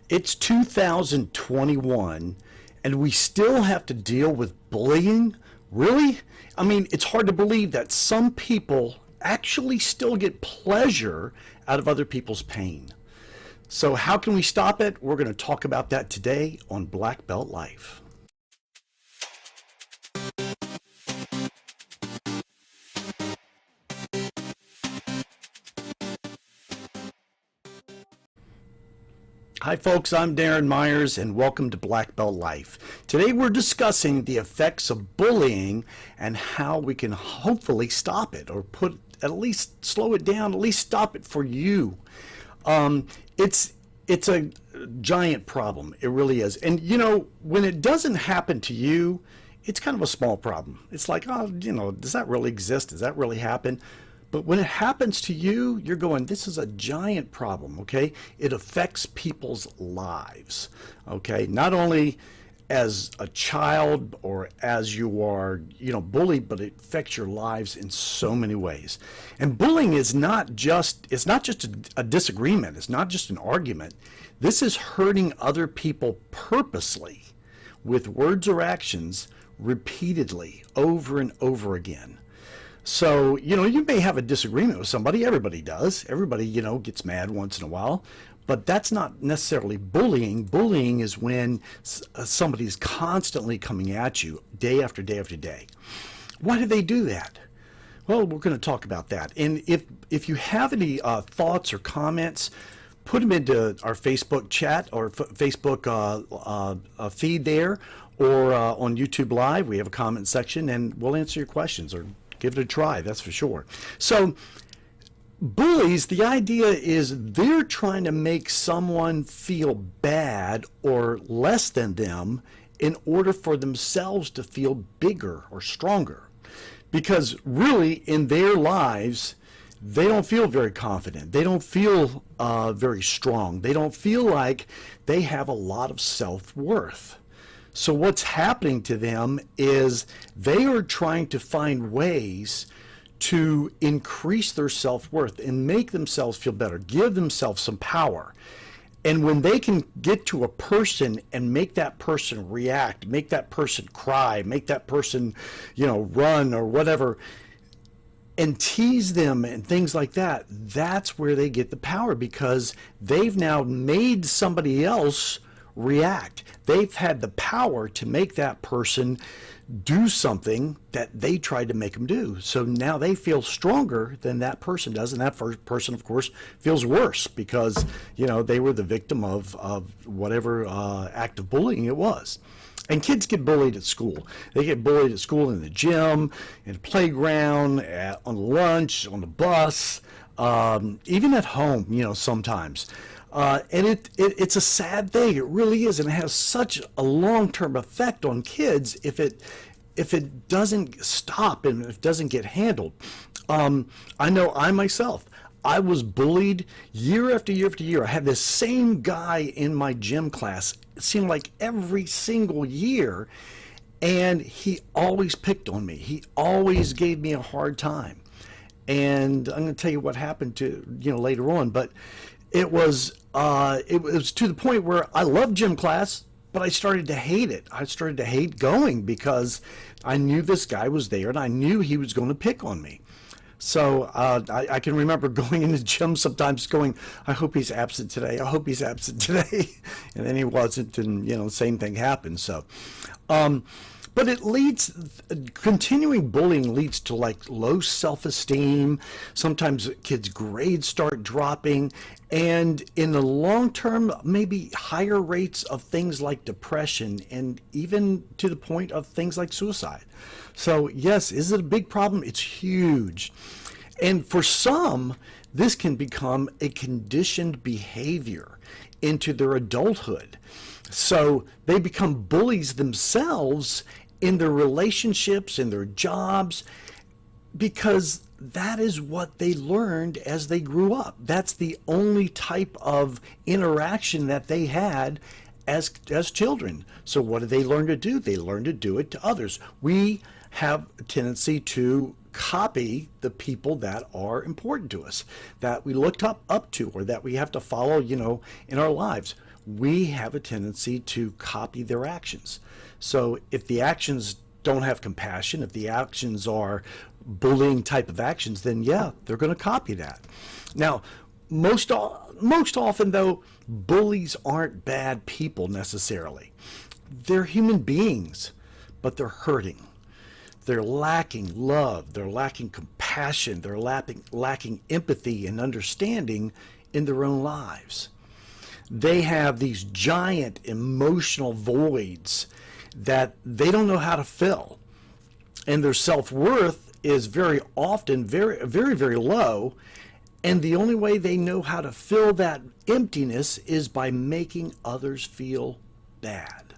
It's 2021 and we still have to deal with bullying? Really? I mean, it's hard to believe that some people actually still get pleasure out of other people's pain. So, how can we stop it? We're going to talk about that today on Black Belt Life. Hi folks, I'm Darren Myers and welcome to Black Belt Life. Today we're discussing the effects of bullying and how we can hopefully stop it or at least slow it down, at least stop it for you. It's a giant problem. It really is. And you know, when it doesn't happen to you, it's kind of a small problem. It's like, oh, you know, does that really exist? Does that really happen? But when it happens to you, you're going, this is a giant problem, okay? It affects people's lives, okay? Not only as a child or as you are, bullied, but it affects your lives in so many ways. And bullying is not just, it's not just a disagreement. It's not just an argument. This is hurting other people purposely with words or actions repeatedly over and over again. So, you may have a disagreement with somebody. Everybody does. Everybody, gets mad once in a while. But that's not necessarily bullying. Bullying is when somebody's constantly coming at you day after day after day. Why do they do that? Well, we're going to talk about that. And if you have any thoughts or comments, put them into our Facebook chat or Facebook feed there, or on YouTube Live. We have a comment section, and we'll answer your questions or give it a try, that's for sure. So bullies, the idea is they're trying to make someone feel bad or less than them in order for themselves to feel bigger or stronger. Because really, in their lives, they don't feel very confident. They don't feel very strong. They don't feel like they have a lot of self-worth. So what's happening to them is they are trying to find ways to increase their self-worth and make themselves feel better, give themselves some power. And when they can get to a person and make that person react, make that person cry, make that person, run or whatever, and tease them and things like that, that's where they get the power, because they've now made somebody else react. They've had the power to make that person do something that they tried to make them do. So now they feel stronger than that person does, and that first person, of course, feels worse because they were the victim of whatever act of bullying it was. And kids get bullied at school. They get bullied at school, in the gym, in the playground, on lunch, on the bus, even at home, sometimes. And it's a sad thing. It really is, and it has such a long-term effect on kids if it doesn't stop and if it doesn't get handled. I know I myself, I was bullied year after year after year. I had this same guy in my gym class. It seemed like every single year, and he always picked on me. He always gave me a hard time. And I'm going to tell you what happened to later on, but it was to the point where I loved gym class, but I started to hate it. I started to hate going because I knew this guy was there and I knew he was going to pick on me. So I can remember going into the gym sometimes going, I hope he's absent today. I hope he's absent today. And then he wasn't, and the same thing happened. So but it continuing bullying leads to like low self-esteem. Sometimes kids' grades start dropping, and in the long term, maybe higher rates of things like depression, and even to the point of things like suicide. So yes, is it a big problem? It's huge. And for some, this can become a conditioned behavior into their adulthood. So they become bullies themselves in their relationships, in their jobs, because that is what they learned as they grew up. That's the only type of interaction that they had as children. So what did they learn to do? They learned to do it to others. We have a tendency to copy the people that are important to us, that we looked up to, or that we have to follow, in our lives. we have a tendency to copy their actions. So if the actions don't have compassion, if the actions are bullying type of actions, then yeah, they're going to copy that. Now, most often though, bullies aren't bad people necessarily. They're human beings, but they're hurting. They're lacking love, they're lacking compassion, they're lacking empathy and understanding in their own lives. They have these giant emotional voids that they don't know how to fill. And their self-worth is very often very, very, very low. And the only way they know how to fill that emptiness is by making others feel bad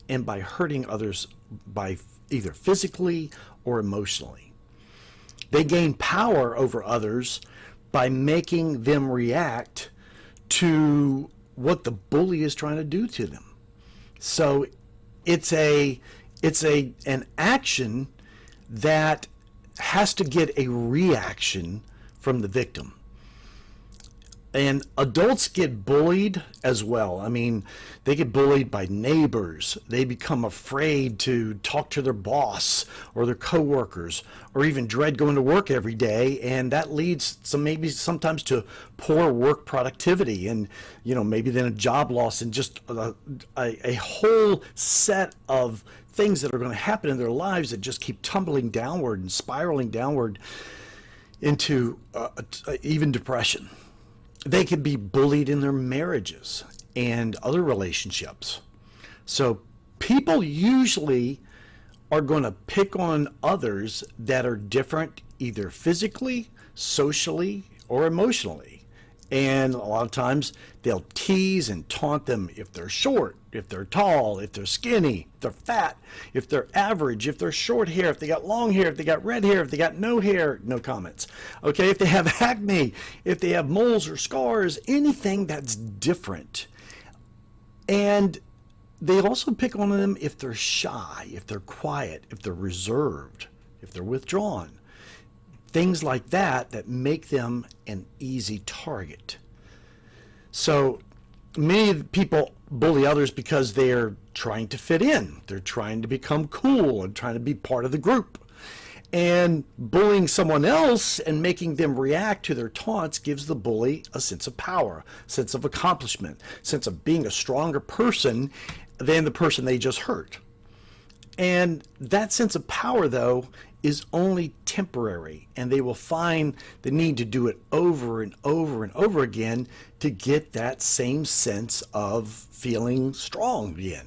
and by hurting others by either physically or emotionally. They gain power over others by making them react to what the bully is trying to do to them. So it's an action that has to get a reaction from the victim. And adults get bullied as well. I mean, they get bullied by neighbors. They become afraid to talk to their boss or their coworkers, or even dread going to work every day. And that leads maybe sometimes to poor work productivity, and maybe then a job loss, and just a whole set of things that are going to happen in their lives that just keep tumbling downward and spiraling downward into even depression. They could be bullied in their marriages and other relationships. So people usually are going to pick on others that are different, either physically, socially, or emotionally. And a lot of times they'll tease and taunt them if they're short, if they're tall, if they're skinny, if they're fat, if they're average, if they're short hair, if they got long hair, if they got red hair, if they got no hair, no comments. Okay, if they have acne, if they have moles or scars, anything that's different. And they also pick on them if they're shy, if they're quiet, if they're reserved, if they're withdrawn. Things like that make them an easy target. So many people bully others because they're trying to fit in. They're trying to become cool and trying to be part of the group. And bullying someone else and making them react to their taunts gives the bully a sense of power, sense of accomplishment, sense of being a stronger person than the person they just hurt. And that sense of power, though, is only temporary, and they will find the need to do it over and over and over again to get that same sense of feeling strong again.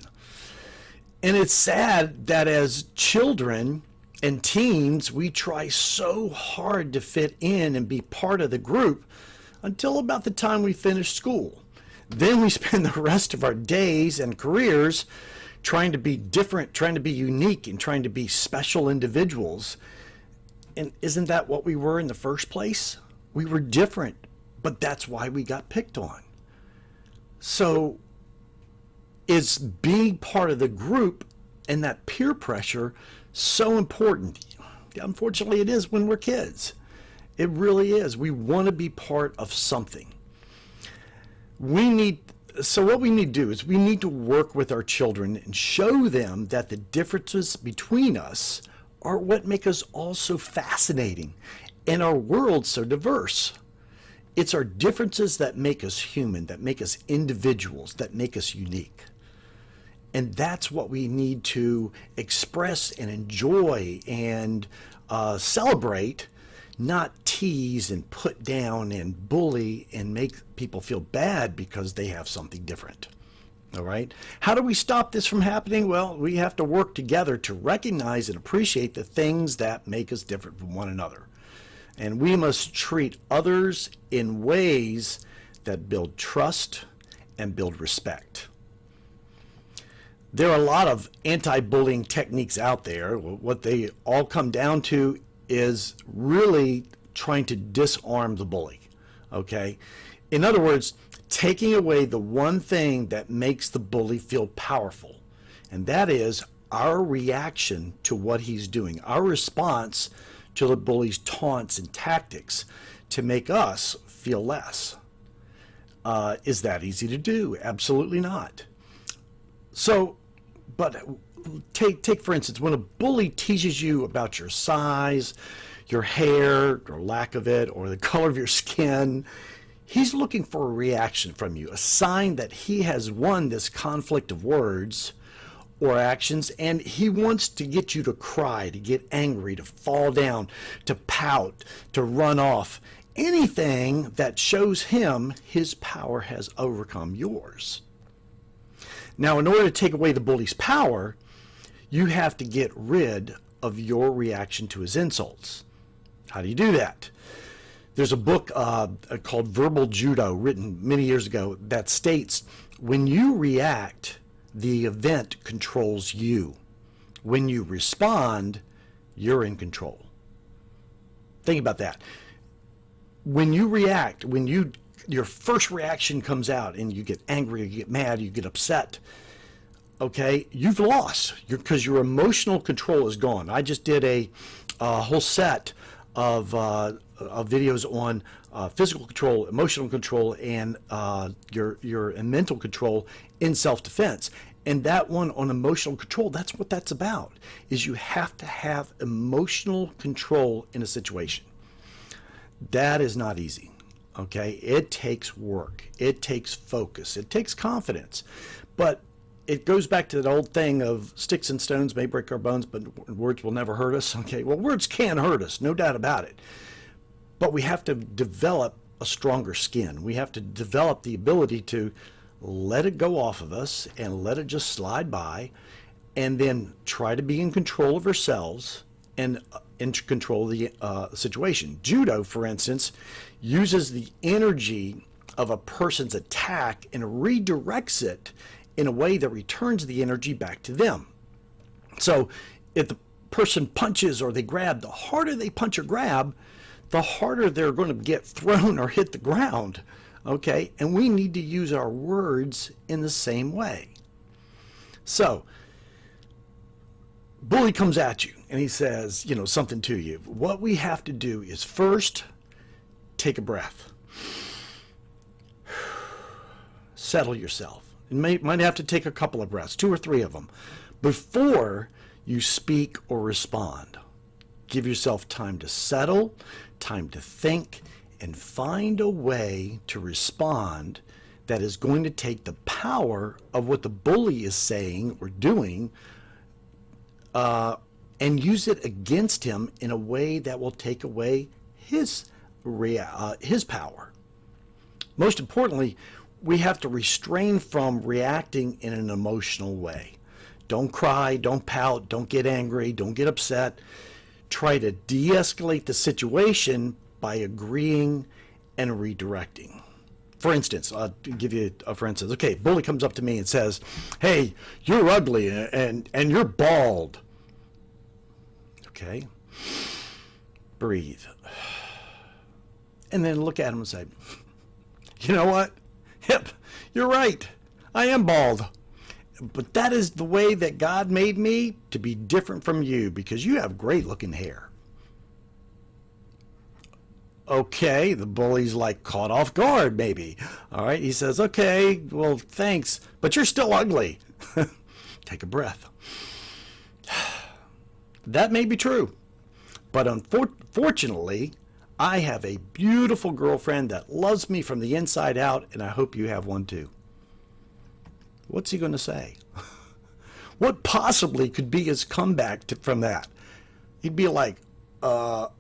And it's sad that as children and teens, we try so hard to fit in and be part of the group until about the time we finish school. Then we spend the rest of our days and careers trying to be different, trying to be unique, and trying to be special individuals. And isn't that what we were in the first place? We were different, but that's why we got picked on. So is being part of the group and that peer pressure so important? Unfortunately, it is when we're kids. It really is. We want to be part of something. So what we need to do is we need to work with our children and show them that the differences between us are what make us all so fascinating and our world so diverse. It's our differences that make us human, that make us individuals, that make us unique. And that's what we need to express and enjoy and celebrate, not tease and put down and bully and make people feel bad because they have something different. All right. How do we stop this from happening? Well, we have to work together to recognize and appreciate the things that make us different from one another. And we must treat others in ways that build trust and build respect. There are a lot of anti-bullying techniques out there. What they all come down to is really trying to disarm the bully. Okay? In other words, taking away the one thing that makes the bully feel powerful, and that is our reaction to what he's doing, our response to the bully's taunts and tactics to make us feel less. Is that easy to do? Absolutely not. So, but take for instance, when a bully teases you about your size, your hair, or lack of it, or the color of your skin, he's looking for a reaction from you, a sign that he has won this conflict of words or actions, and he wants to get you to cry, to get angry, to fall down, to pout, to run off. Anything that shows him his power has overcome yours. Now, in order to take away the bully's power, you have to get rid of your reaction to his insults. How do you do that? There's a book called Verbal Judo, written many years ago, that states when you react, the event controls you. When you respond, you're in control. Think about that. When you react, when your first reaction comes out and you get angry, you get mad, you get upset, okay, you've lost because your emotional control is gone. I just did a whole set of videos on physical control, emotional control, and your mental control in self-defense. And that one on emotional control, that's what that's about, is you have to have emotional control in a situation. That is not easy, okay? It takes work. It takes focus. It takes confidence. But it goes back to that old thing of sticks and stones may break our bones, but words will never hurt us. Okay, well, words can hurt us, no doubt about it. But we have to develop a stronger skin. We have to develop the ability to let it go off of us and let it just slide by, and then try to be in control of ourselves and control the situation. Judo, for instance, uses the energy of a person's attack and redirects it in a way that returns the energy back to them. So if the person punches or they grab, the harder they punch or grab, the harder they're going to get thrown or hit the ground. Okay? And we need to use our words in the same way. So, bully comes at you and he says, something to you. What we have to do is first take a breath. Settle yourself. You might have to take a couple of breaths, 2 or 3 of them, before you speak or respond. Give yourself time to settle, time to think, and find a way to respond that is going to take the power of what the bully is saying or doing and use it against him in a way that will take away his power. Most importantly, we have to restrain from reacting in an emotional way. Don't cry, don't pout, don't get angry, don't get upset. Try to de-escalate the situation by agreeing and redirecting. For instance, I'll give you for instance. Okay, bully comes up to me and says, "Hey, you're ugly and you're bald." Okay, breathe, and then look at him and say, "You know what? Yep, you're right. I am bald. But that is the way that God made me to be different from you because you have great looking hair." Okay, the bully's like caught off guard maybe. All right, he says, "Okay, well, thanks, but you're still ugly." Take a breath. That may be true, but unfortunately, I have a beautiful girlfriend that loves me from the inside out, and I hope you have one too. What's he going to say? What possibly could be his comeback from that? He'd be like, kind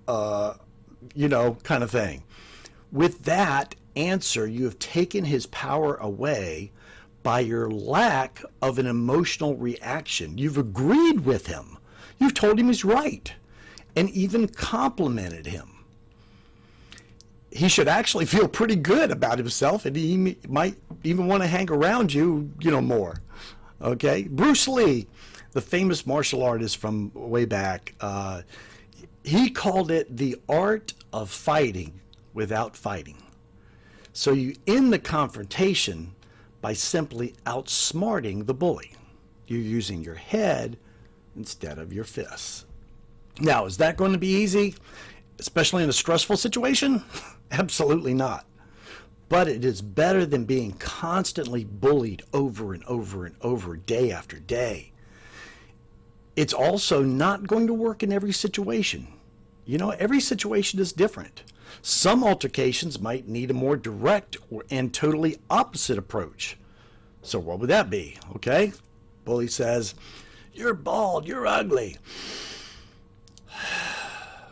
of thing. With that answer, you have taken his power away by your lack of an emotional reaction. You've agreed with him. You've told him he's right and even complimented him. He should actually feel pretty good about himself, and he might even want to hang around you, more. Okay? Bruce Lee, the famous martial artist from way back, he called it the art of fighting without fighting. So you end the confrontation by simply outsmarting the bully. You're using your head instead of your fists. Now, is that going to be easy, especially in a stressful situation? Absolutely not. but it is better than being constantly bullied over and over and over, day after day. It's also not going to work in every situation. You know, every situation is different. Some altercations might need a more direct and totally opposite approach. So what would that be? Okay, bully says, "You're bald, you're ugly."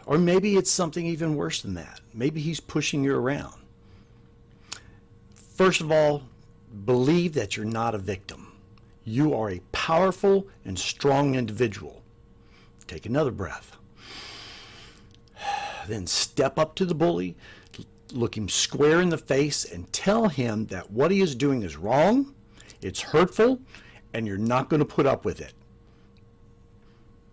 Or maybe it's something even worse than that. Maybe he's pushing you around. First of all, believe that you're not a victim. You are a powerful and strong individual. Take another breath. Then step up to the bully, look him square in the face, and tell him that what he is doing is wrong, it's hurtful, and you're not going to put up with it.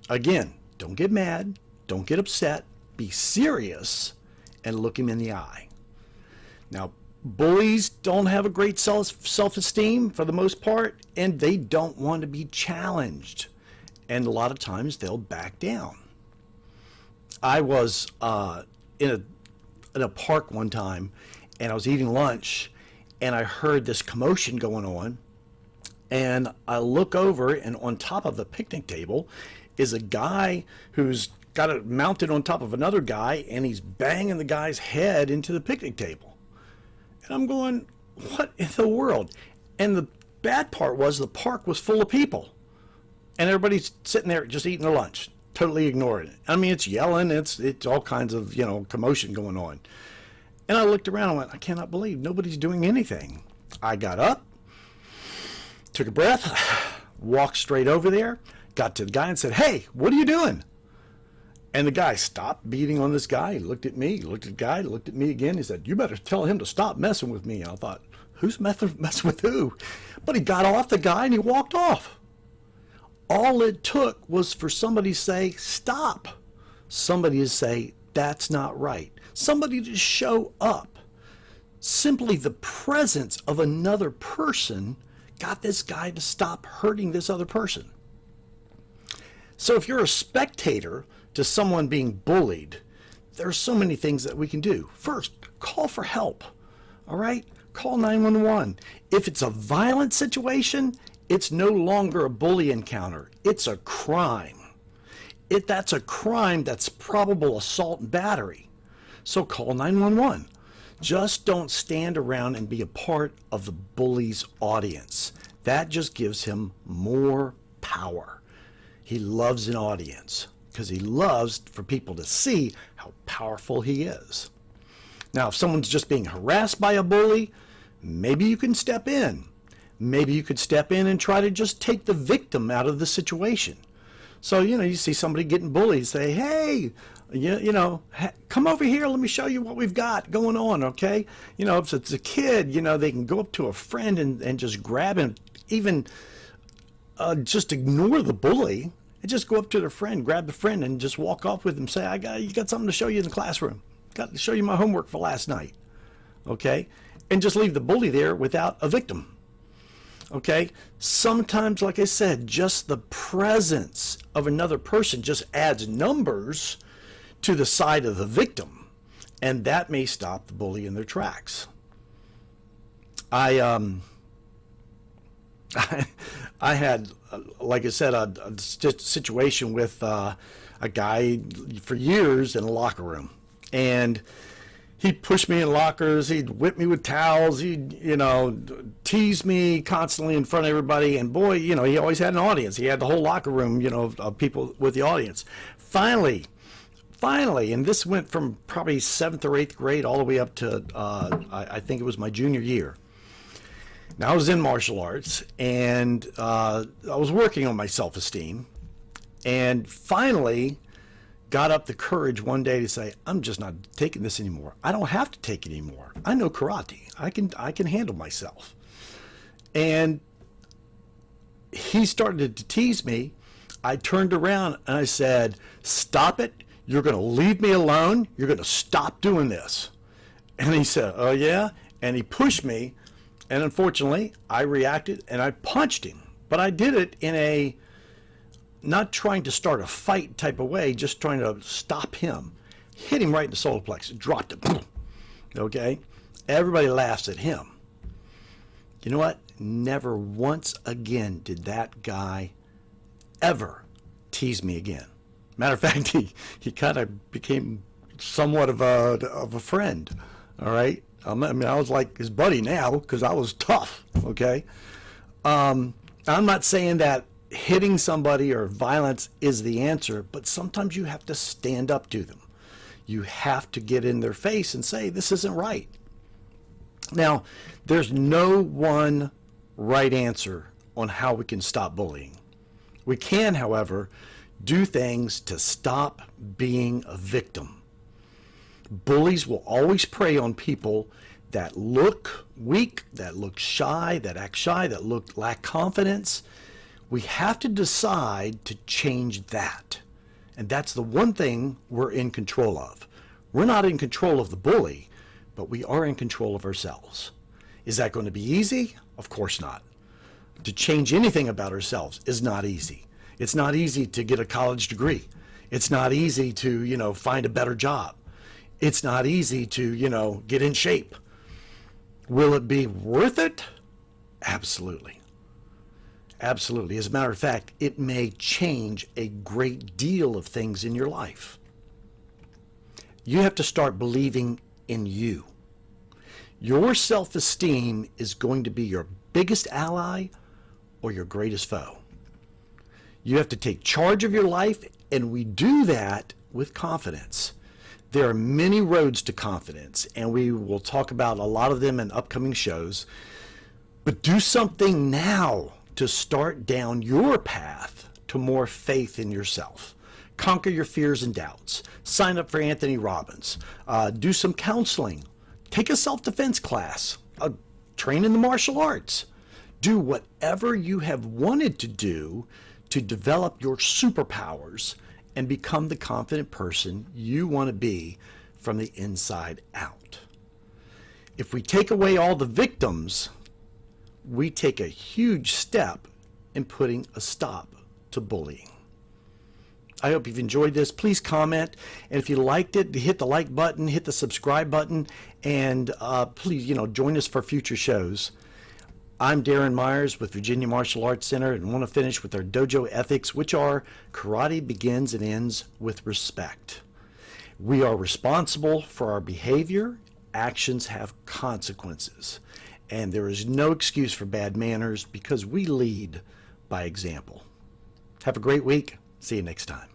Again, don't get mad, don't get upset, be serious, and look him in the eye. Now, bullies don't have a great self-esteem for the most part, and they don't want to be challenged. And a lot of times they'll back down. I was in a park one time, and I was eating lunch, and I heard this commotion going on. And I look over, and on top of the picnic table is a guy who's got it mounted on top of another guy, and he's banging the guy's head into the picnic table. And I'm going, what in the world? And the bad part was the park was full of people, and everybody's sitting there just eating their lunch, totally ignoring it. I mean, it's yelling, it's all kinds of, commotion going on. And I looked around and went, I cannot believe nobody's doing anything. I got up, took a breath, walked straight over there, got to the guy and said, "Hey, what are you doing?" And the guy stopped beating on this guy. He looked at me, looked at the guy, looked at me again. He said, "You better tell him to stop messing with me." And I thought, who's messing with who? But he got off the guy and he walked off. All it took was for somebody to say, "Stop." Somebody to say, "That's not right." Somebody to show up. Simply the presence of another person got this guy to stop hurting this other person. So if you're a spectator to someone being bullied, there are so many things that we can do. First, call for help. All right? Call 911. If it's a violent situation, it's no longer a bully encounter. It's a crime. That's a crime, that's probable assault and battery. So call 911. Just don't stand around and be a part of the bully's audience. That just gives him more power. He loves an audience because he loves for people to see how powerful he is. Now, if someone's just being harassed by a bully, maybe you can step in. Maybe you could step in and try to just take the victim out of the situation. So, you see somebody getting bullied, say, "Hey, come over here, let me show you what we've got going on," okay? If it's a kid, they can go up to a friend and just grab him, even just ignore the bully, and just go up to their friend, grab the friend, and just walk off with them, say, you got something to show you in the classroom. Got to show you my homework for last night, okay? And just leave the bully there without a victim. Okay, sometimes, like I said, just the presence of another person just adds numbers to the side of the victim, and that may stop the bully in their tracks. I had, like I said, a situation with a guy for years in a locker room, and he'd push me in lockers, he'd whip me with towels, he'd, tease me constantly in front of everybody. And boy, he always had an audience. He had the whole locker room, of people with the audience. Finally, and this went from probably 7th or 8th grade all the way up to, I think it was my junior year. Now I was in martial arts, and I was working on my self-esteem, and finally got up the courage one day to say, I'm just not taking this anymore. I don't have to take it anymore. I know karate. I can handle myself. And he started to tease me. I turned around and I said, "Stop it. You're going to leave me alone. You're going to stop doing this." And he said, "Oh yeah?" And he pushed me. And unfortunately, I reacted and I punched him. But I did it in a not trying to start a fight type of way, just trying to stop him. Hit him right in the solar plexus, dropped him. Okay? Everybody laughs at him. You know what? Never once again did that guy ever tease me again. Matter of fact, he kind of became somewhat of a friend. All right? I mean, I was like his buddy now because I was tough. Okay? I'm not saying that hitting somebody or violence is the answer, but sometimes you have to stand up to them. You have to get in their face and say, this isn't right. Now, there's no one right answer on how we can stop bullying. We can, however, do things to stop being a victim. Bullies will always prey on people that look weak, that look shy, that act shy, that lack confidence. We have to decide to change that. And that's the one thing we're in control of. We're not in control of the bully, but we are in control of ourselves. Is that going to be easy? Of course not. To change anything about ourselves is not easy. It's not easy to get a college degree. It's not easy to, find a better job. It's not easy to, get in shape. Will it be worth it? Absolutely. Absolutely. As a matter of fact, it may change a great deal of things in your life. You have to start believing in you. Your self-esteem is going to be your biggest ally or your greatest foe. You have to take charge of your life, and we do that with confidence. There are many roads to confidence, and we will talk about a lot of them in upcoming shows. But do something now to start down your path to more faith in yourself. Conquer your fears and doubts. Sign up for Anthony Robbins. Do some counseling. Take a self-defense class. Train in the martial arts. Do whatever you have wanted to do to develop your superpowers and become the confident person you want to be from the inside out. If we take away all the victims, we take a huge step in putting a stop to bullying. I hope you've enjoyed this. Please comment, and if you liked it, hit the like button, hit the subscribe button, and please, join us for future shows. I'm Darren Myers with Virginia Martial Arts Center, and want to finish with our dojo ethics, which are karate begins and ends with respect. We are responsible for our behavior. Actions have consequences, and there is no excuse for bad manners because we lead by example. Have a great week. See you next time.